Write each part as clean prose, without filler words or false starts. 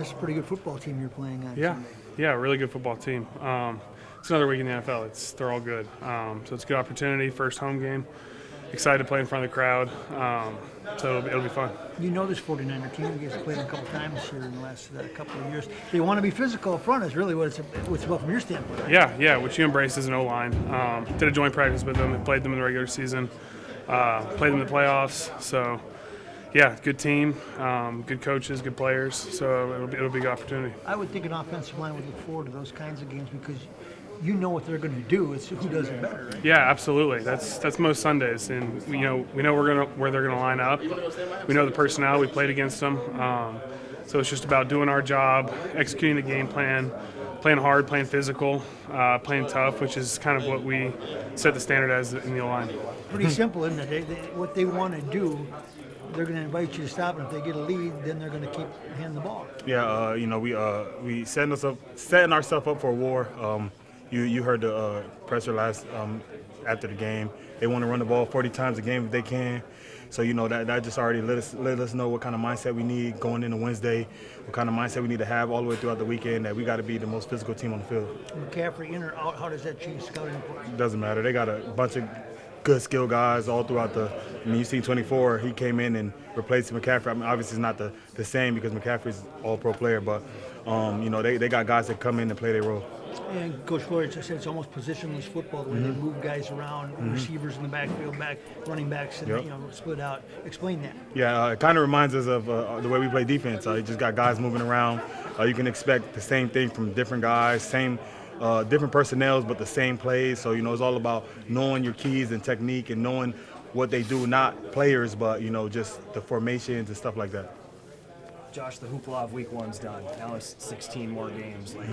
this is a pretty good football team you're playing on Yeah, Sunday. yeah, really good football team. It's another week in the NFL. They're all good. So it's a good opportunity, first home game. Excited to play in front of the crowd. So it'll be fun. You know this 49er team. You guys have played them a couple times here in the last couple of years. They want to be physical up front is really what it's about from your standpoint, right? Yeah, which you embrace as an O-line. Did a joint practice with them, played them in the regular season, played them in the playoffs. So, yeah, good team, good coaches, good players. So it'll be a good opportunity. I would think an offensive line would look forward to those kinds of games because you know what they're going to do. It's who does it better, right? Yeah, absolutely. That's most Sundays, and we know where they're gonna line up. We know the personnel. We played against them, so it's just about doing our job, executing the game plan, playing hard, playing physical, playing tough, which is kind of what we set the standard as in the O-line. Pretty simple, isn't it? What they want to do, they're going to invite you to stop, and if they get a lead, then they're going to keep handing the ball. Yeah, we setting ourselves up for a war. You heard the presser last after the game. They want to run the ball 40 times a game if they can. So that just already let us know what kind of mindset we need going into Wednesday, what kind of mindset we need to have all the way throughout the weekend. That we got to be the most physical team on the field. McCaffrey in or out? How does that change scouting reports? It doesn't matter. They got a bunch of good skill guys all throughout you see 24. He came in and replaced McCaffrey. I mean, obviously it's not the same because McCaffrey's an all-pro player, but they got guys that come in and play their role. And Coach Flores said it's almost positionless football, the way they move guys around, receivers in the backfield, running backs, and split out. Explain that. Yeah, it kind of reminds us of the way we play defense. You just got guys moving around. You can expect the same thing from different guys, different personnels, but the same plays. So it's all about knowing your keys and technique and knowing what they do, not players, but just the formations and stuff like that. Josh, the hoopla of week one's done. Now it's 16 more games. Like,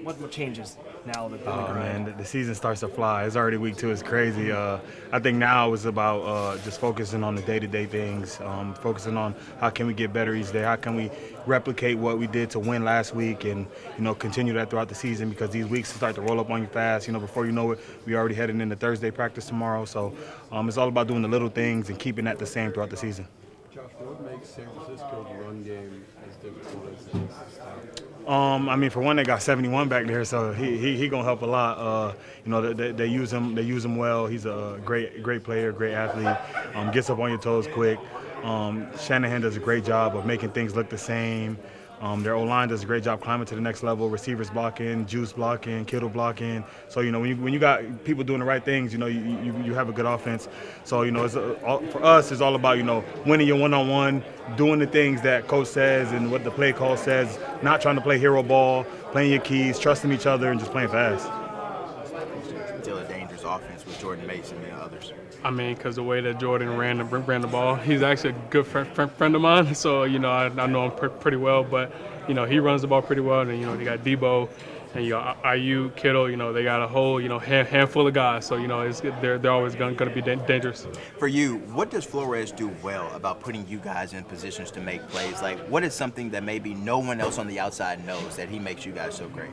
what changes now that the week are man, the season starts to fly. It's already week 2. It's crazy. I think now is about just focusing on the day-to-day things, focusing on how can we get better each day, how can we replicate what we did to win last week, and continue that throughout the season because these weeks start to roll up on you fast. Before you know it, we already heading into Thursday practice tomorrow. So it's all about doing the little things and keeping that the same throughout the season. Josh, what makes San Francisco's run game as difficult as it is? For one, they got 71 back there, so he gonna help a lot. They use him well. He's a great player, great athlete. Gets up on your toes quick. Shanahan does a great job of making things look the same. Their O-line does a great job climbing to the next level. Receivers blocking, Juice blocking, Kittle blocking. So when you got people doing the right things, you have a good offense. So it's for us, it's all about winning your one-on-one, doing the things that coach says and what the play call says. Not trying to play hero ball, playing your keys, trusting each other, and just playing fast. Still a dangerous offense with Jordan Mason and others. Because the way that Jordan ran the ball, he's actually a good friend of mine. So, I know him pretty well. But, he runs the ball pretty well. And, they got Debo and, IU, Kittle. They got a whole, handful of guys. So, they're always going to be dangerous. For you, what does Flores do well about putting you guys in positions to make plays? Like, what is something that maybe no one else on the outside knows that he makes you guys so great?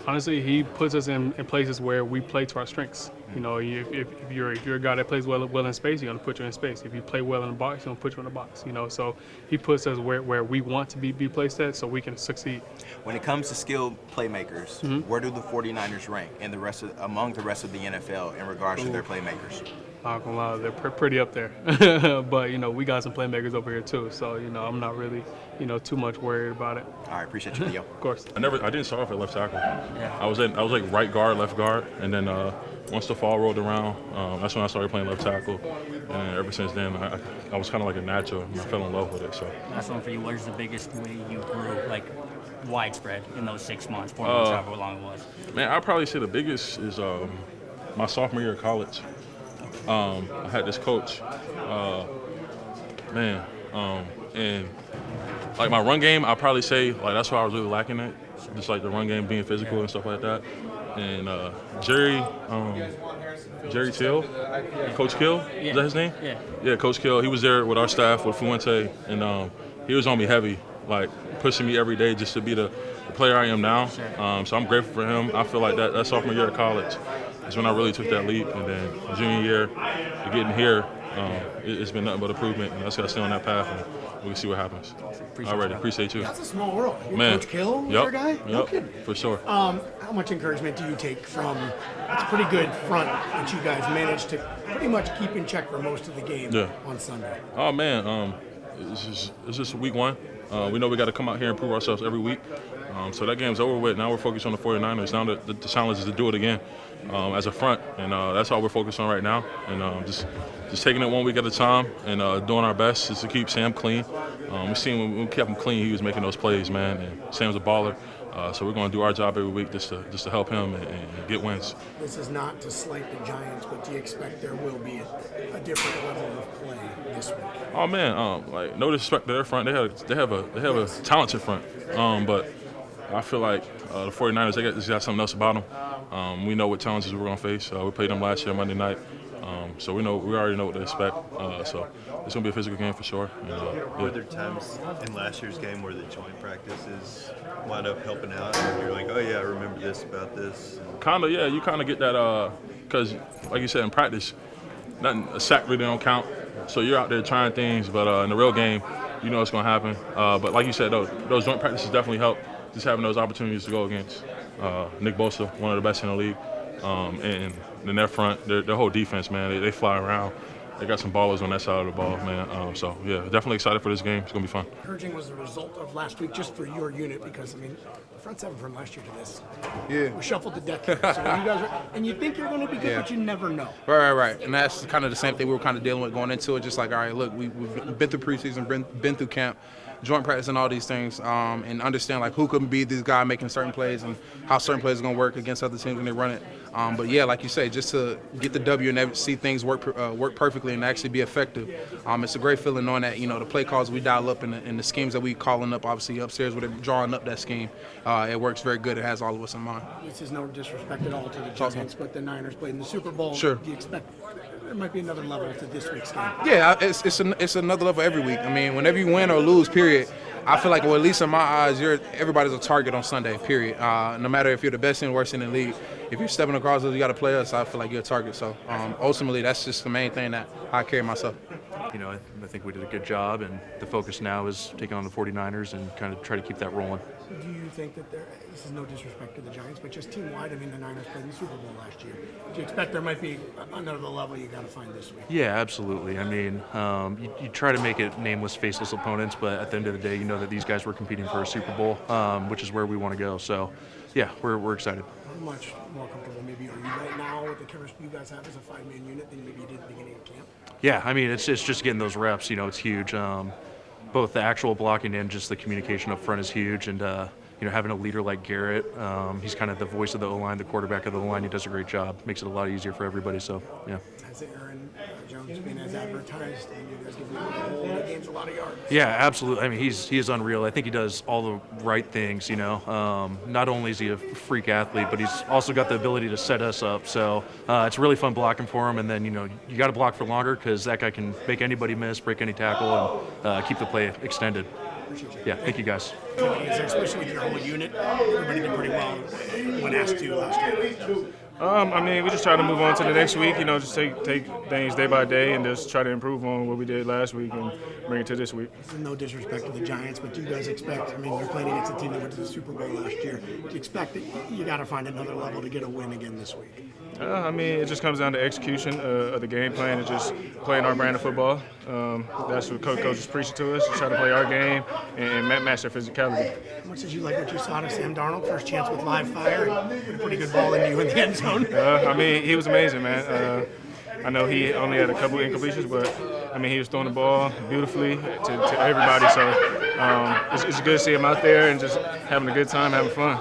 Honestly, he puts us in places where we play to our strengths. If you're a guy that plays well in space, he's going to put you in space. If you play well in the box, he's going to put you in the box. So he puts us where we want to be placed at so we can succeed. When it comes to skilled playmakers, where do the 49ers rank and among the rest of the NFL in regards to their playmakers? Not gonna lie, they're pretty up there. But, we got some playmakers over here too. So, I'm not really, too much worried about it. All right, appreciate you, Theo. Of course. I didn't start off at left tackle. Yeah. I was like right guard, left guard, and then once the fall rolled around, that's when I started playing left tackle. And ever since then, I was kind of like a natural, and I fell in love with it. So. Last one for you. Where's the biggest way you grew, like widespread, in those 6 months, 4 months, however long it was? Man, I'd probably say the biggest is my sophomore year of college. I had this coach, and like my run game, I'd probably say like that's what I was really lacking at, just like the run game being physical and stuff like that. And Jerry Till, Coach Kill, is that his name? Yeah, Coach Kill. He was there with our staff with Fuente, and he was on me heavy, like pushing me every day just to be the player I am now. So I'm grateful for him. I feel like that sophomore year of college is when I really took that leap, and then junior year, getting here, it's been nothing but improvement, and I just got to stay on that path and we can see what happens. Alrighty, appreciate you. That's a small world. You're Man. Coach Kill, Yep. your guy? No Yep. kidding. For sure. How much encouragement do you take from it's a pretty good front that you guys managed to pretty much keep in check for most of the game on Sunday? Oh man, it's just week one. We know we got to come out here and prove ourselves every week. So that game's over with. Now we're focused on the 49ers. Now the challenge is to do it again as a front, and that's all we're focused on right now. And just taking it one week at a time and doing our best just to keep Sam clean. We've seen when we kept him clean, he was making those plays, man. And Sam's a baller. So we're going to do our job every week just to help him and get wins. This is not to slight the Giants, but do you expect there will be a different level of play this week? Oh man, like no disrespect to their front, they have a talented front, but I feel like the 49ers they got something else about them. We know what challenges we're going to face. We played them last year Monday night, so we already know what to expect. So it's going to be a physical game for sure. Were there times in last year's game where the joint practices wound up helping out, and you're like, oh yeah, I remember this about this? Kinda, yeah. You kind of get that because, like you said, in practice, a sack really don't count. So you're out there trying things, but in the real game, you know what's going to happen. But like you said, those joint practices definitely help. Just having those opportunities to go against Nick Bosa, one of the best in the league, and in their front, their whole defense, man, they fly around. They got some ballers on that side of the ball, man. So, yeah, definitely excited for this game. It's going to be fun. Encouraging was the result of last week just for your unit because, I mean, the front seven from last year to this was shuffled to death here. So when you guys and you think you're going to be good, but you never know. Right. And that's kind of the same thing we were kind of dealing with going into it. Just like, all right, look, we've been through preseason, been through camp, joint practice and all these things, and understand like who could be this guy making certain plays and how certain plays are going to work against other teams when they run it. But yeah, like you say, just to get the W and see things work perfectly and actually be effective, it's a great feeling knowing that the play calls we dial up and the schemes that we calling up, obviously upstairs where they're drawing up that scheme, it works very good. It has all of us in mind. This is no disrespect at all to the Giants, but the Niners played in the Super Bowl. Sure. Do you expect there might be another level to this week's game? Yeah, it's another level every week. I mean, whenever you win or lose, period, I feel like, well, at least in my eyes, everybody's a target on Sunday, period. No matter if you're the best and worst in the league, if you're stepping across us, you got to play us. I feel like you're a target. So ultimately, that's just the main thing that I carry myself. I think we did a good job, and the focus now is taking on the 49ers and kind of try to keep that rolling. Do you think that this is no disrespect to the Giants, but just team-wide, I mean, the Niners played in the Super Bowl last year. Do you expect there might be another level you got to find this week? Yeah, absolutely. I mean, you try to make it nameless, faceless opponents, but at the end of the day, you know that these guys were competing for a Super Bowl, which is where we want to go. So, yeah, we're excited. How much more comfortable maybe are you right now with the chemistry you guys have as a five-man unit than maybe you did at the beginning of camp? Yeah, I mean, it's just getting those reps. It's huge. Both the actual blocking and just the communication up front is huge. And, having a leader like Garrett, he's kind of the voice of the O-line, the quarterback of the O-line. He does a great job. Makes it a lot easier for everybody. So, yeah. Has Aaron Jones been as advertised? And you guys give him the games a lot of yards. Yeah, absolutely. I mean, he is unreal. I think he does all the right things, Not only is he a freak athlete, but he's also got the ability to set us up. So it's really fun blocking for him. And then, you got to block for longer because that guy can make anybody miss, break any tackle, and keep the play extended. Yeah, thank you guys. Especially with your whole unit, everybody did pretty well when asked to last year. I mean, we just try to move on to the next week, just take things day by day and just try to improve on what we did last week and bring it to this week. No disrespect to the Giants, but do you guys expect, you're playing against a team that went to the Super Bowl last year. Do you expect that you got to find another level to get a win again this week? It just comes down to execution of the game plan and just playing our brand of football. That's what coach is preaching to us, to try to play our game and match their physicality. How much did you like what you saw to Sam Darnold? First chance with live fire, and a pretty good ball into you in the end zone. He was amazing, man. I know he only had a couple incompletions, but he was throwing the ball beautifully to everybody. So it's good to see him out there and just having a good time, having fun.